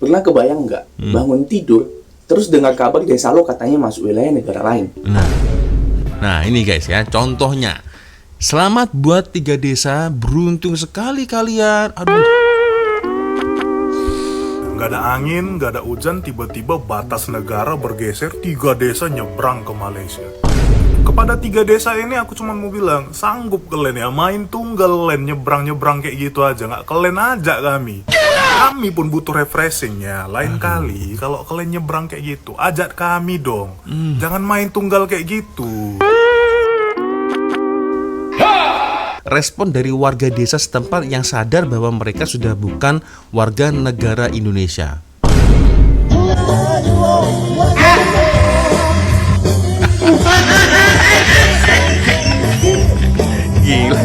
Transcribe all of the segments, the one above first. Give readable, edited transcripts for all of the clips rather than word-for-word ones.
Pernah kebayang nggak bangun tidur terus dengar kabar desa lo katanya masuk wilayah negara lain? Nah ini guys ya, contohnya. Selamat buat 3 desa, beruntung sekali kalian. Aduh. Gak ada angin, gak ada hujan, tiba-tiba batas negara bergeser, 3 desa nyebrang ke Malaysia. Kepada 3 desa ini aku cuma mau bilang, sanggup kalian ya main tunggal len nyebrang-nyebrang kayak gitu aja, nggak kalian ajak kami. Kami pun butuh refreshing ya. Lain kali kalau kalian nyebrang kayak gitu, ajak kami dong. Jangan main tunggal kayak gitu. Respon dari warga desa setempat yang sadar bahwa mereka sudah bukan warga negara Indonesia. Gila.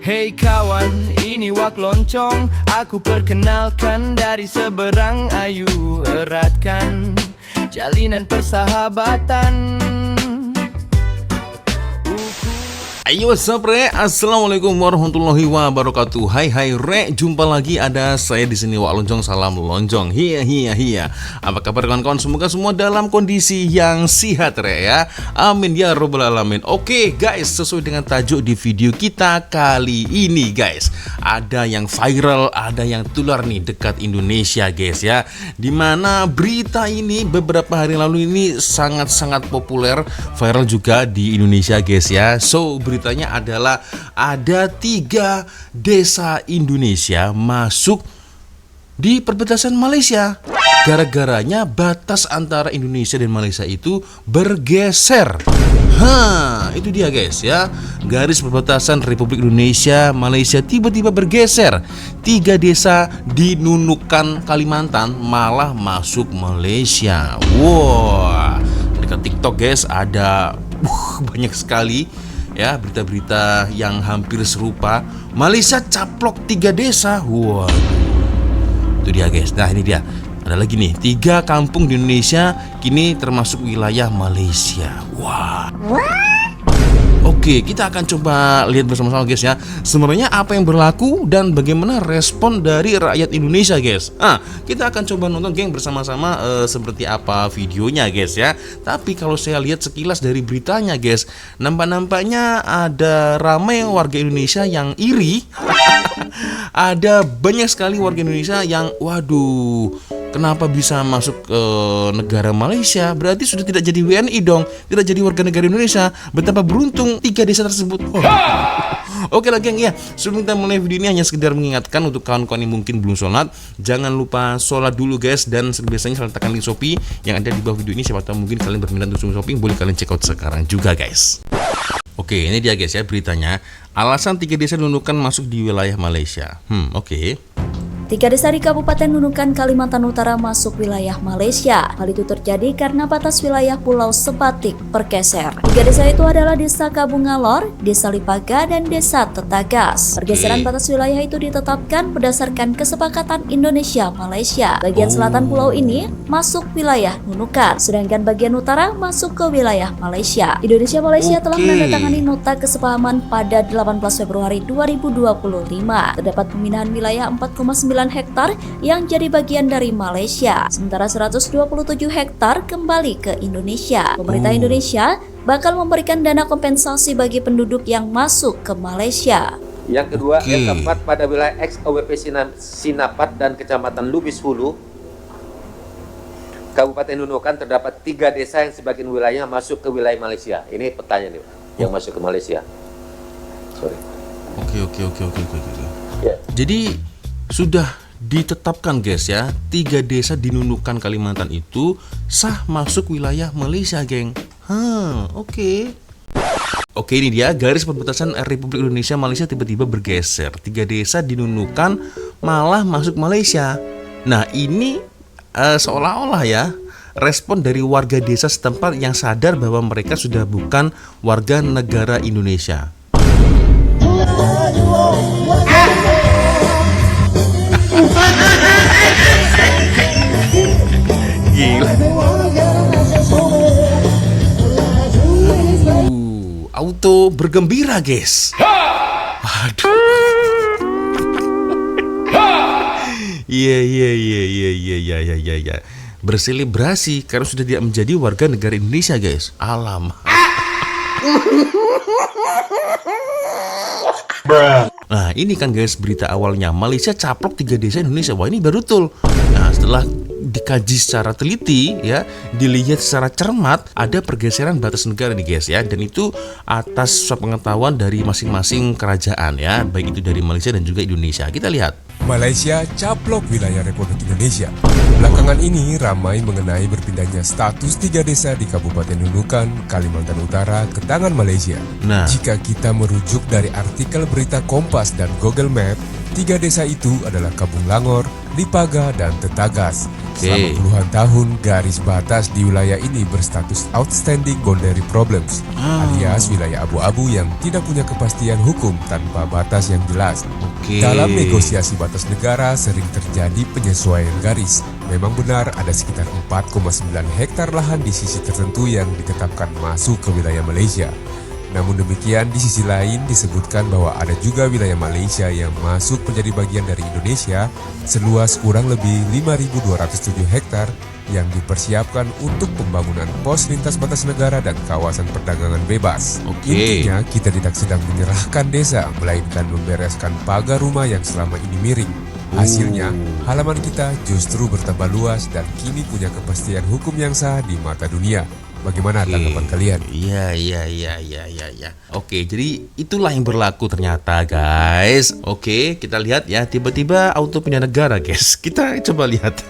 Hey kawan, ini Wak Loncong. Aku perkenalkan dari seberang, ayu eratkan jalinan persahabatan. Ayo what's up re, assalamualaikum warahmatullahi wabarakatuh. Hai re, jumpa lagi ada saya di sini Wak Loncong, salam lonjong. Hiya. Apa kabar kawan-kawan? Semoga semua dalam kondisi yang sehat re ya. Amin ya robbal alamin. Oke guys, sesuai dengan tajuk di video kita kali ini guys, ada yang viral, ada yang tular nih dekat Indonesia guys ya. Dimana berita ini beberapa hari lalu ini sangat-sangat populer, viral juga di Indonesia guys ya. So beritanya adalah ada 3 desa Indonesia masuk di perbatasan Malaysia. Gara-garanya batas antara Indonesia dan Malaysia itu bergeser. Itu dia guys ya. Garis perbatasan Republik Indonesia Malaysia tiba-tiba bergeser. 3 desa di Nunukan Kalimantan malah masuk Malaysia. Wow. Dekat TikTok guys ada banyak sekali ya berita-berita yang hampir serupa. Malaysia caplok 3 desa. Wah, itu dia guys. Nah ini dia, ada lagi nih 3 kampung di Indonesia kini termasuk wilayah Malaysia. Wah. Oke, kita akan coba lihat bersama-sama guys ya, sebenarnya apa yang berlaku dan bagaimana respon dari rakyat Indonesia guys. Kita akan coba nonton geng bersama-sama seperti apa videonya guys ya. Tapi kalau saya lihat sekilas dari beritanya guys, nampaknya ada ramai warga Indonesia yang iri. Ada banyak sekali warga Indonesia yang waduh, kenapa bisa masuk ke negara Malaysia? Berarti sudah tidak jadi WNI dong, tidak jadi warga negara Indonesia. Betapa beruntung 3 desa tersebut. Oke lah geng ya, sebelum kita mulai video ini hanya sekedar mengingatkan untuk kawan-kawan yang mungkin belum sholat, jangan lupa sholat dulu guys. Dan seperti biasanya saya letakkan link Shopee yang ada di bawah video ini. Siapa tahu mungkin kalian berminat untuk shopping, boleh kalian check out sekarang juga guys. Oke, ini dia guys ya beritanya. Alasan 3 desa Nunukan masuk di wilayah Malaysia. Oke. 3 desa di Kabupaten Nunukan, Kalimantan Utara masuk wilayah Malaysia. Hal itu terjadi karena batas wilayah Pulau Sebatik bergeser. 3 desa itu adalah Desa Kabungalor, Desa Lipaga, dan Desa Tetagas. Pergeseran batas wilayah itu ditetapkan berdasarkan kesepakatan Indonesia-Malaysia. Bagian selatan pulau ini masuk wilayah Nunukan, sedangkan bagian utara masuk ke wilayah Malaysia. Indonesia-Malaysia telah menandatangani nota kesepahaman pada 18 Februari 2025. Terdapat pemindahan wilayah 4,9 hektar yang jadi bagian dari Malaysia, sementara 127 hektar kembali ke Indonesia. Pemerintah Indonesia bakal memberikan dana kompensasi bagi penduduk yang masuk ke Malaysia. Yang kedua, yang keempat, pada wilayah ex-OWP Sinapat dan Kecamatan Lubis Hulu, Kabupaten Nunukan, terdapat 3 desa yang sebagian wilayahnya masuk ke wilayah Malaysia. Ini pertanyaan nih, yang masuk ke Malaysia. Sorry. Oke. Ya. Jadi sudah ditetapkan guys ya, 3 desa di Nunukan Kalimantan itu sah masuk wilayah Malaysia geng. Oke, ini dia garis perbatasan Republik Indonesia Malaysia tiba-tiba bergeser. 3 desa di Nunukan malah masuk Malaysia. Nah ini seolah-olah ya respon dari warga desa setempat yang sadar bahwa mereka sudah bukan warga negara Indonesia. Gila. Auto bergembira guys. Waduh. Iya. Berselebrasi karena sudah tidak menjadi warga negara Indonesia, guys. Alam. Nah, ini kan guys berita awalnya Malaysia caplok 3 desa Indonesia. Wah, ini baru betul. Nah, setelah dikaji secara teliti ya, dilihat secara cermat, ada pergeseran batas negara nih guys ya, dan itu atas pengetahuan dari masing-masing kerajaan ya, baik itu dari Malaysia dan juga Indonesia. Kita lihat. Malaysia caplok wilayah Republik Indonesia. Belakangan ini ramai mengenai berpindahnya status 3 desa di Kabupaten Nunukan, Kalimantan Utara ke tangan Malaysia. Nah. Jika kita merujuk dari artikel berita Kompas dan Google Map, 3 desa itu adalah Kabung Langor, Lipaga, dan Tetagas. Selama puluhan tahun, garis batas di wilayah ini berstatus Outstanding Boundary Problems, alias wilayah abu-abu yang tidak punya kepastian hukum tanpa batas yang jelas. Dalam negosiasi batas negara sering terjadi penyesuaian garis. Memang benar ada sekitar 4,9 hektar lahan di sisi tertentu yang ditetapkan masuk ke wilayah Malaysia. Namun demikian, di sisi lain disebutkan bahwa ada juga wilayah Malaysia yang masuk menjadi bagian dari Indonesia seluas kurang lebih 5.207 hektar yang dipersiapkan untuk pembangunan pos lintas batas negara dan kawasan perdagangan bebas. Intinya, kita tidak sedang menyerahkan desa, melainkan membereskan pagar rumah yang selama ini miring. Hasilnya, halaman kita justru bertambah luas dan kini punya kepastian hukum yang sah di mata dunia. Bagaimana tanggapan kalian? Iya. Oke, jadi itulah yang berlaku ternyata, guys. Oke, kita lihat ya, tiba-tiba auto pindah negara, guys. Kita coba lihat.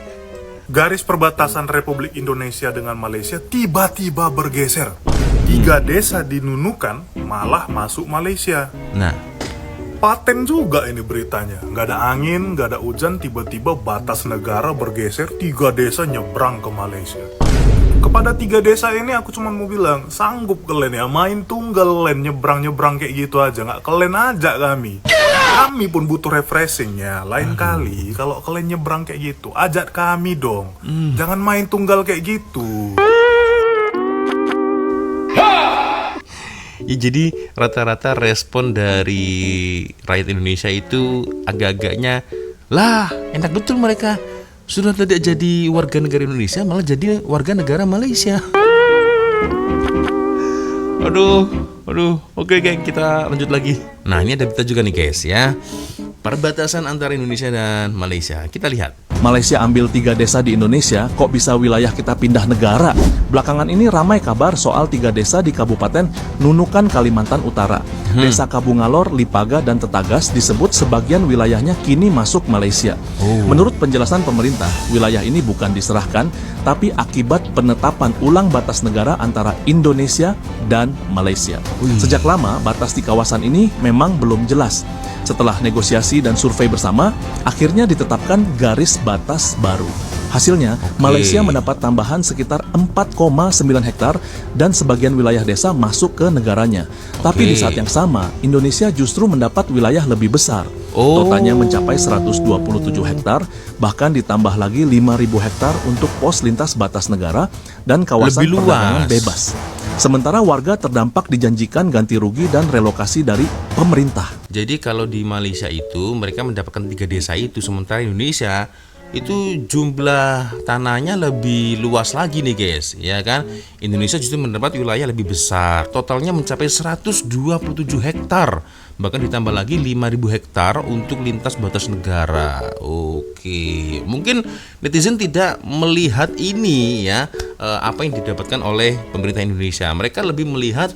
Garis perbatasan Republik Indonesia dengan Malaysia tiba-tiba bergeser. 3 desa di Nunukan malah masuk Malaysia. Nah, Paten juga ini beritanya. Nggak ada angin, nggak ada hujan, tiba-tiba batas negara bergeser, 3 desa nyebrang ke Malaysia. Kepada 3 desa ini aku cuma mau bilang, sanggup kalian ya main tunggal len nyebrang-nyebrang kayak gitu aja. Nggak kalian ajak kami. Kami pun butuh refreshing ya. Lain kali kalau kalian nyebrang kayak gitu, ajak kami dong. Jangan main tunggal kayak gitu. ya jadi rata-rata respon dari rakyat Indonesia itu agak-agaknya, lah enak betul mereka. Sudah tidak jadi warga negara Indonesia, malah jadi warga negara Malaysia. Aduh. Oke, geng, kita lanjut lagi. Nah, ini ada berita juga nih, guys, ya. Perbatasan antara Indonesia dan Malaysia. Kita lihat. Malaysia ambil 3 desa di Indonesia, kok bisa wilayah kita pindah negara? Belakangan ini ramai kabar soal 3 desa di Kabupaten Nunukan, Kalimantan Utara. Desa Kabungalor, Lipaga, dan Tetagas disebut sebagian wilayahnya kini masuk Malaysia. Menurut penjelasan pemerintah, wilayah ini bukan diserahkan, tapi akibat penetapan ulang batas negara antara Indonesia dan Malaysia. Sejak lama, batas di kawasan ini memang belum jelas. Setelah negosiasi dan survei bersama, akhirnya ditetapkan garis batas baru. Hasilnya, Malaysia mendapat tambahan sekitar 4,9 hektar dan sebagian wilayah desa masuk ke negaranya. Tapi di saat yang sama, Indonesia justru mendapat wilayah lebih besar. Totalnya mencapai 127 hektar, bahkan ditambah lagi 5.000 hektar untuk pos lintas batas negara dan kawasan perdagangan bebas. Sementara warga terdampak dijanjikan ganti rugi dan relokasi dari pemerintah. Jadi kalau di Malaysia itu mereka mendapatkan 3 desa itu, sementara Indonesia itu jumlah tanahnya lebih luas lagi nih, guys, ya kan? Indonesia justru mendapat wilayah lebih besar, totalnya mencapai 127 hektar, bahkan ditambah lagi 5.000 hektar untuk lintas batas negara. Oke, mungkin netizen tidak melihat ini ya, apa yang didapatkan oleh pemerintah Indonesia. Mereka lebih melihat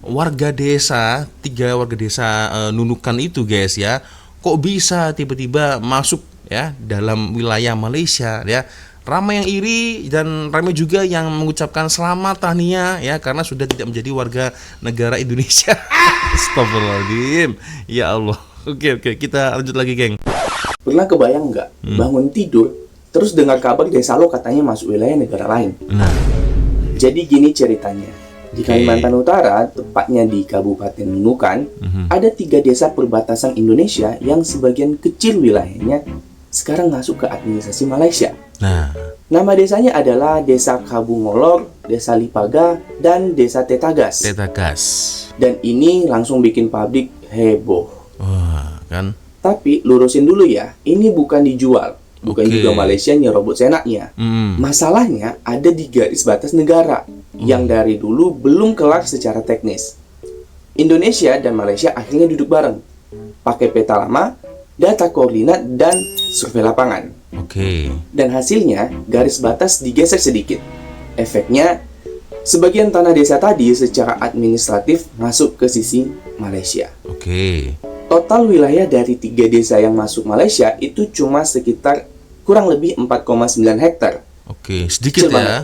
warga desa, 3 warga desa Nunukan itu, guys, ya, kok bisa tiba-tiba masuk ya dalam wilayah Malaysia ya. Ramai yang iri dan ramai juga yang mengucapkan selamat tahniah ya, karena sudah tidak menjadi warga negara Indonesia. Astagfirullahaladzim. Ya Allah. Oke, kita lanjut lagi, geng. Pernah kebayang nggak bangun tidur terus dengar kabar desa lo katanya masuk wilayah negara lain? Nah, jadi gini ceritanya. Di Kalimantan Utara, tepatnya di Kabupaten Nunukan, ada 3 desa perbatasan Indonesia yang sebagian kecil wilayahnya sekarang masuk ke administrasi Malaysia. Nah, nama desanya adalah Desa Kabungolor, Desa Lipaga, dan Desa Tetagas. Dan ini langsung bikin publik heboh. wah, kan? Tapi lurusin dulu ya, ini bukan dijual. bukan Oke. juga Malaysia nyerobot seenaknya. Masalahnya ada di garis batas negara yang dari dulu belum kelar secara teknis. Indonesia dan Malaysia akhirnya duduk bareng, pakai peta lama, data koordinat, dan survei lapangan. Oke. Dan hasilnya, garis batas digeser sedikit. Efeknya, sebagian tanah desa tadi secara administratif masuk ke sisi Malaysia. Oke. Total wilayah dari 3 desa yang masuk Malaysia itu cuma sekitar kurang lebih 4,9 hektar. Oke, sedikit Kecil ya. banget.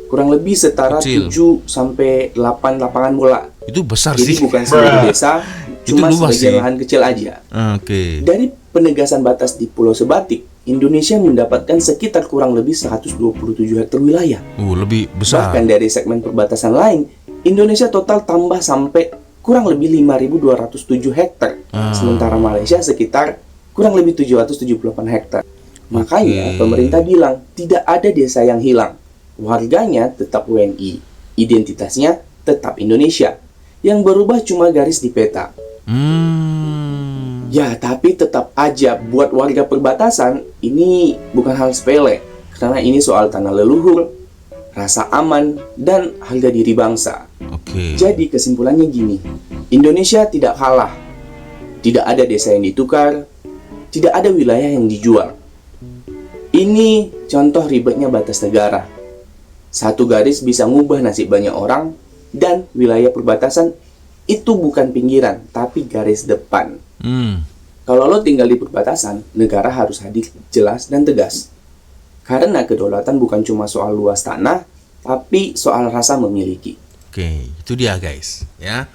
Kurang lebih setara Kecil. 7 sampai 8 lapangan bola. Itu besar Jadi sih. bukan seluruh desa, Itu cuma luas sebagian sih. lahan kecil aja. Oke. Dari penegasan batas di Pulau Sebatik, Indonesia mendapatkan sekitar kurang lebih 127 hektar wilayah. Lebih besar. Bahkan dari segmen perbatasan lain, Indonesia total tambah sampai kurang lebih 5.207 hektar. Sementara Malaysia sekitar kurang lebih 778 hektar. Makanya pemerintah bilang tidak ada desa yang hilang. Warganya tetap WNI, identitasnya tetap Indonesia. Yang berubah cuma garis di peta. Ya, tapi tetap aja buat warga perbatasan ini bukan hal sepele. Karena ini soal tanah leluhur, rasa aman, dan harga diri bangsa. Oke. Jadi kesimpulannya gini, Indonesia tidak kalah. Tidak ada desa yang ditukar, tidak ada wilayah yang dijual. Ini contoh ribetnya batas negara. Satu garis bisa ngubah nasib banyak orang, dan wilayah perbatasan itu bukan pinggiran, tapi garis depan. Kalau lo tinggal di perbatasan, negara harus hadir jelas dan tegas. Karena kedaulatan bukan cuma soal luas tanah, tapi soal rasa memiliki. Oke, itu dia guys, ya.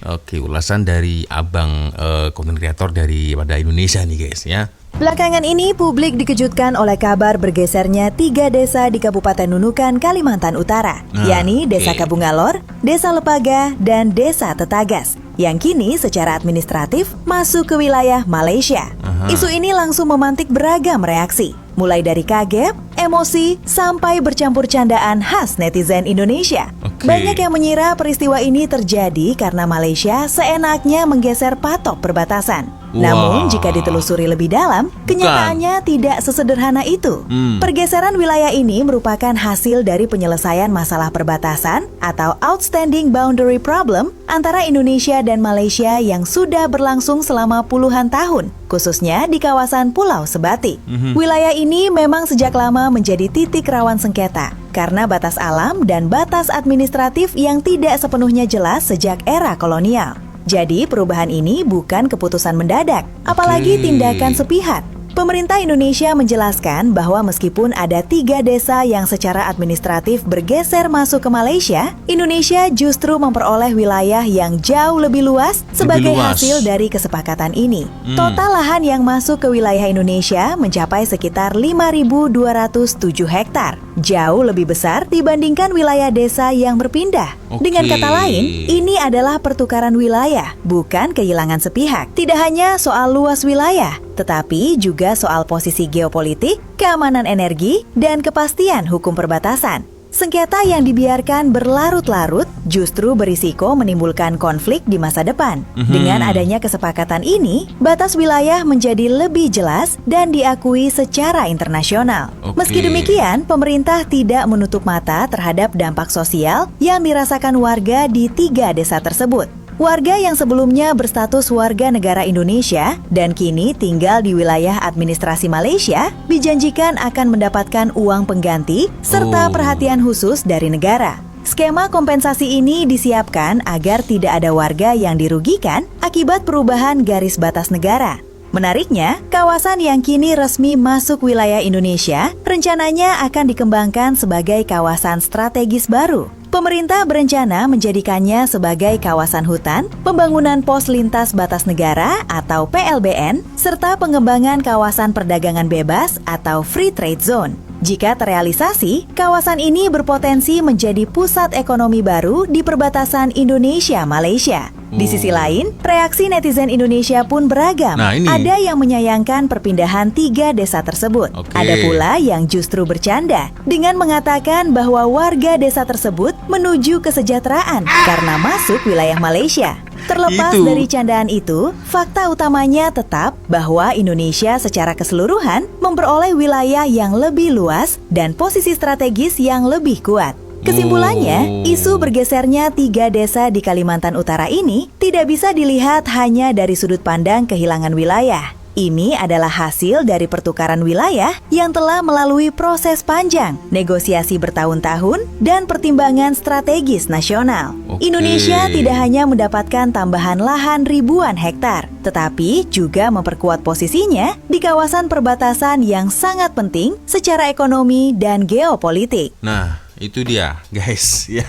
Oke, ulasan dari abang content creator dari pada Indonesia nih guys, ya. Belakangan ini publik dikejutkan oleh kabar bergesernya 3 desa di Kabupaten Nunukan, Kalimantan Utara, yakni Desa Kabungalor, Desa Lepaga, dan Desa Tetagas, yang kini secara administratif masuk ke wilayah Malaysia. Isu ini langsung memantik beragam reaksi, mulai dari kaget, emosi, sampai bercampur candaan khas netizen Indonesia. Banyak yang mengira peristiwa ini terjadi karena Malaysia seenaknya menggeser patok perbatasan. Namun, jika ditelusuri lebih dalam, kenyataannya tidak sesederhana itu. Pergeseran wilayah ini merupakan hasil dari penyelesaian masalah perbatasan atau outstanding boundary problem antara Indonesia dan Malaysia yang sudah berlangsung selama puluhan tahun, khususnya di kawasan Pulau Sebatik. Wilayah ini memang sejak lama menjadi titik rawan sengketa karena batas alam dan batas administratif yang tidak sepenuhnya jelas sejak era kolonial. Jadi perubahan ini bukan keputusan mendadak, apalagi tindakan sepihak. Pemerintah Indonesia menjelaskan bahwa meskipun ada 3 desa yang secara administratif bergeser masuk ke Malaysia, Indonesia justru memperoleh wilayah yang jauh lebih luas sebagai hasil dari kesepakatan ini. Total lahan yang masuk ke wilayah Indonesia mencapai sekitar 5.207 hektar, jauh lebih besar dibandingkan wilayah desa yang berpindah. Dengan kata lain, ini adalah pertukaran wilayah, bukan kehilangan sepihak. Tidak hanya soal luas wilayah, tetapi juga soal posisi geopolitik, keamanan energi, dan kepastian hukum perbatasan. Sengketa yang dibiarkan berlarut-larut justru berisiko menimbulkan konflik di masa depan. Dengan adanya kesepakatan ini, batas wilayah menjadi lebih jelas dan diakui secara internasional. Meski demikian, pemerintah tidak menutup mata terhadap dampak sosial yang dirasakan warga di 3 desa tersebut. Warga yang sebelumnya berstatus warga negara Indonesia dan kini tinggal di wilayah administrasi Malaysia dijanjikan akan mendapatkan uang pengganti serta perhatian khusus dari negara. Skema kompensasi ini disiapkan agar tidak ada warga yang dirugikan akibat perubahan garis batas negara. Menariknya, kawasan yang kini resmi masuk wilayah Indonesia rencananya akan dikembangkan sebagai kawasan strategis baru. Pemerintah berencana menjadikannya sebagai kawasan hutan, pembangunan pos lintas batas negara atau PLBN, serta pengembangan kawasan perdagangan bebas atau free trade zone. Jika terrealisasi, kawasan ini berpotensi menjadi pusat ekonomi baru di perbatasan Indonesia-Malaysia. Di sisi lain, reaksi netizen Indonesia pun beragam. Ada yang menyayangkan perpindahan 3 desa tersebut. Ada pula yang justru bercanda dengan mengatakan bahwa warga desa tersebut menuju kesejahteraan karena masuk wilayah Malaysia. Terlepas Itu. dari candaan itu, fakta utamanya tetap bahwa Indonesia secara keseluruhan memperoleh wilayah yang lebih luas dan posisi strategis yang lebih kuat. Kesimpulannya, isu bergesernya 3 desa di Kalimantan Utara ini tidak bisa dilihat hanya dari sudut pandang kehilangan wilayah. Ini adalah hasil dari pertukaran wilayah yang telah melalui proses panjang, negosiasi bertahun-tahun, dan pertimbangan strategis nasional. Oke. Indonesia tidak hanya mendapatkan tambahan lahan ribuan hektar, tetapi juga memperkuat posisinya di kawasan perbatasan yang sangat penting secara ekonomi dan geopolitik. Nah, itu dia, guys, ya.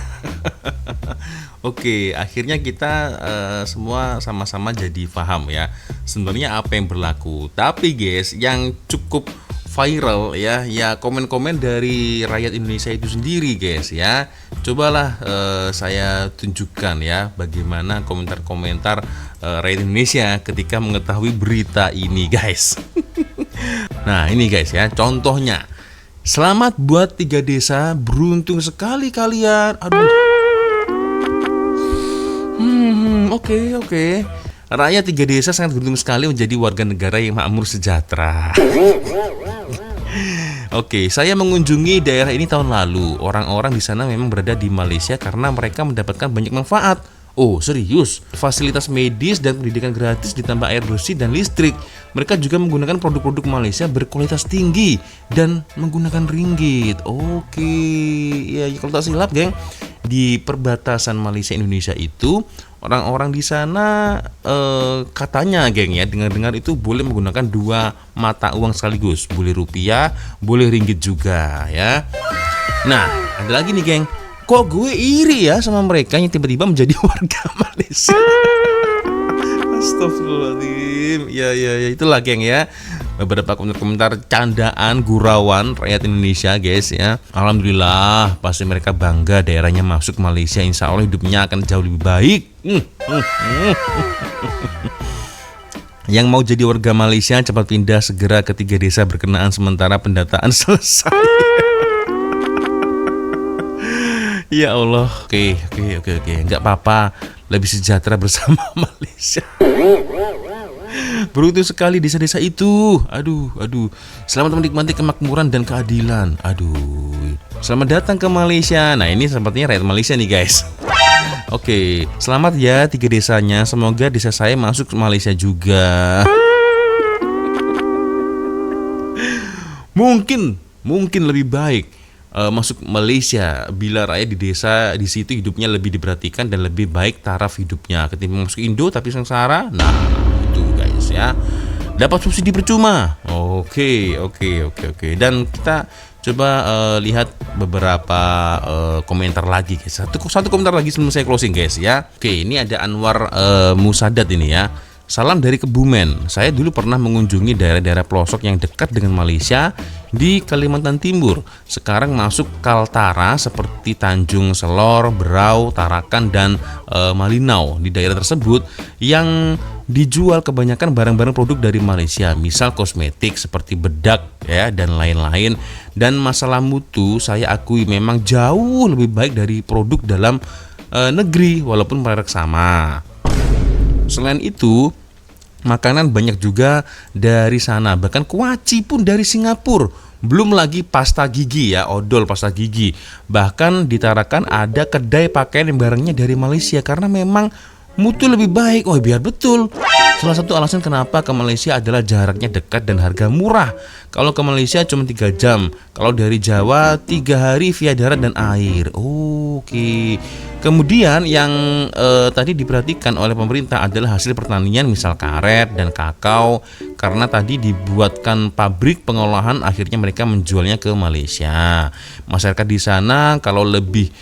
Oke, akhirnya kita semua sama-sama jadi paham ya sebenarnya apa yang berlaku. Tapi guys, yang cukup viral ya komen-komen dari rakyat Indonesia itu sendiri guys ya. Cobalah saya tunjukkan ya bagaimana komentar-komentar rakyat Indonesia ketika mengetahui berita ini guys. Nah, ini guys ya, contohnya. Selamat buat 3 desa, beruntung sekali kalian. Aduh. Oke. Rakyat 3 desa sangat beruntung sekali menjadi warga negara yang makmur sejahtera. Oke, saya mengunjungi daerah ini tahun lalu. Orang-orang di sana memang berada di Malaysia karena mereka mendapatkan banyak manfaat. Oh, serius? Fasilitas medis dan pendidikan gratis ditambah air bersih dan listrik. Mereka juga menggunakan produk-produk Malaysia berkualitas tinggi dan menggunakan ringgit. Oke, ya kalau tak silap, geng, di perbatasan Malaysia Indonesia itu orang-orang di sana katanya, geng ya, dengar-dengar itu boleh menggunakan 2 mata uang sekaligus, boleh rupiah, boleh ringgit juga, ya. Nah, ada lagi nih, geng. Kok gue iri ya sama mereka yang tiba-tiba menjadi warga Malaysia. Astagfirullahaladzim. Ya itulah geng ya. Beberapa komentar candaan gurauan rakyat Indonesia guys ya. Alhamdulillah pasti mereka bangga daerahnya masuk Malaysia. Insya Allah hidupnya akan jauh lebih baik. Yang mau jadi warga Malaysia cepat pindah segera ke 3 desa berkenaan sementara pendataan selesai. Ya Allah, oke, nggak apa-apa, lebih sejahtera bersama Malaysia. Beruntung sekali desa-desa itu. Aduh. Selamat menikmati kemakmuran dan keadilan. Aduh. Selamat datang ke Malaysia. Nah, ini sepertinya rakyat Malaysia nih, guys. Oke, selamat ya 3 desanya. Semoga desa saya masuk ke Malaysia juga. Mungkin lebih baik masuk Malaysia bila rakyat di desa di situ hidupnya lebih diperhatikan dan lebih baik taraf hidupnya ketimbang masuk Indo tapi sengsara. Nah, itu guys ya. Dapat subsidi percuma. Oke. Dan kita coba lihat beberapa komentar lagi guys. Satu komentar lagi sebelum saya closing guys ya. Oke, ini ada Anwar Musadat ini ya. Salam dari Kebumen. Saya dulu pernah mengunjungi daerah-daerah pelosok yang dekat dengan Malaysia di Kalimantan Timur. Sekarang masuk Kaltara seperti Tanjung Selor, Berau, Tarakan, dan Malinau. Di daerah tersebut yang dijual kebanyakan barang-barang produk dari Malaysia, misal kosmetik seperti bedak ya dan lain-lain. Dan masalah mutu saya akui memang jauh lebih baik dari produk dalam negeri walaupun merek sama. Selain itu, makanan banyak juga dari sana, bahkan kuaci pun dari Singapura. Belum lagi pasta gigi ya, odol pasta gigi. Bahkan ditarakan ada kedai pakaian yang barangnya dari Malaysia karena memang mutu lebih baik. Oh, biar betul. Salah satu alasan kenapa ke Malaysia adalah jaraknya dekat dan harga murah. Kalau ke Malaysia cuma 3 jam. Kalau dari Jawa 3 hari via darat dan air. Oke. Kemudian yang tadi diperhatikan oleh pemerintah adalah hasil pertanian misal karet dan kakao. Karena tadi dibuatkan pabrik pengolahan akhirnya mereka menjualnya ke Malaysia. Masyarakat di sana kalau lebih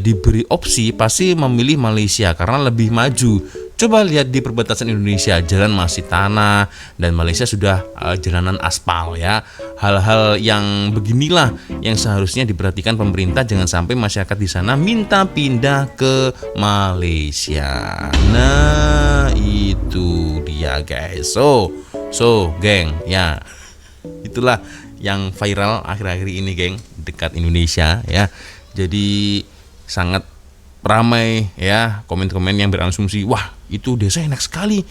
diberi opsi pasti memilih Malaysia karena lebih maju. Coba lihat di perbatasan Indonesia, jalan masih tanah dan Malaysia sudah jalanan aspal ya. Hal-hal yang beginilah yang seharusnya diperhatikan pemerintah, jangan sampai masyarakat di sana minta pindah ke Malaysia. Nah, itu dia guys. So, geng, ya. Itulah yang viral akhir-akhir ini, geng, dekat Indonesia ya. Jadi sangat ramai ya komen-komen yang berasumsi, wah itu desa enak sekali,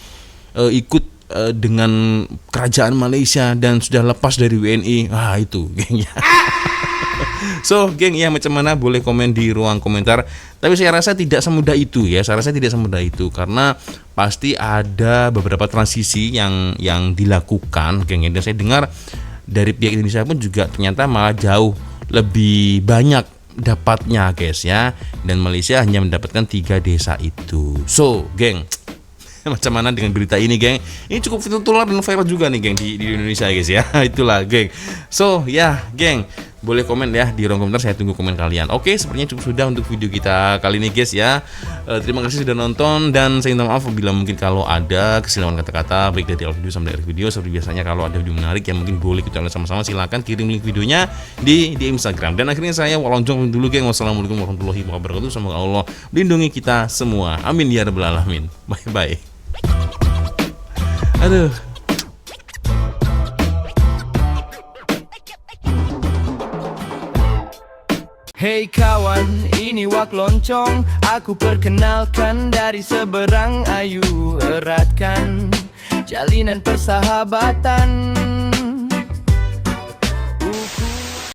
ikut dengan kerajaan Malaysia dan sudah lepas dari WNI. Itu geng ya. So geng ya, macam mana boleh komen di ruang komentar. Tapi saya rasa tidak semudah itu ya. Saya rasa tidak semudah itu karena pasti ada beberapa transisi yang dilakukan geng. Dan saya dengar dari pihak Indonesia pun juga ternyata malah jauh lebih banyak dapatnya guys ya. Dan Malaysia hanya mendapatkan 3 desa itu. So geng, macam mana dengan berita ini geng? Ini cukup tertular dan viral juga nih geng di Indonesia guys ya. Itulah geng. So ya geng, boleh komen ya di ruang komentar, saya tunggu komen kalian. Oke, sepertinya cukup sudah untuk video kita kali ini guys ya. Terima kasih sudah nonton dan saya minta maaf bila mungkin kalau ada kesilapan kata-kata baik dari awal video sampai akhir video. Seperti biasanya kalau ada video menarik yang mungkin boleh kita lihat sama-sama, silakan kirim link videonya di Instagram. Dan akhirnya saya Walonjong dulu geng. Wassalamualaikum warahmatullahi wabarakatuh. Semoga Allah melindungi kita semua. Amin ya rabbal alamin. Bye bye. Aduh. Hey kawan, ini Wak Loncong. Aku perkenalkan dari seberang, ayo eratkan jalinan persahabatan.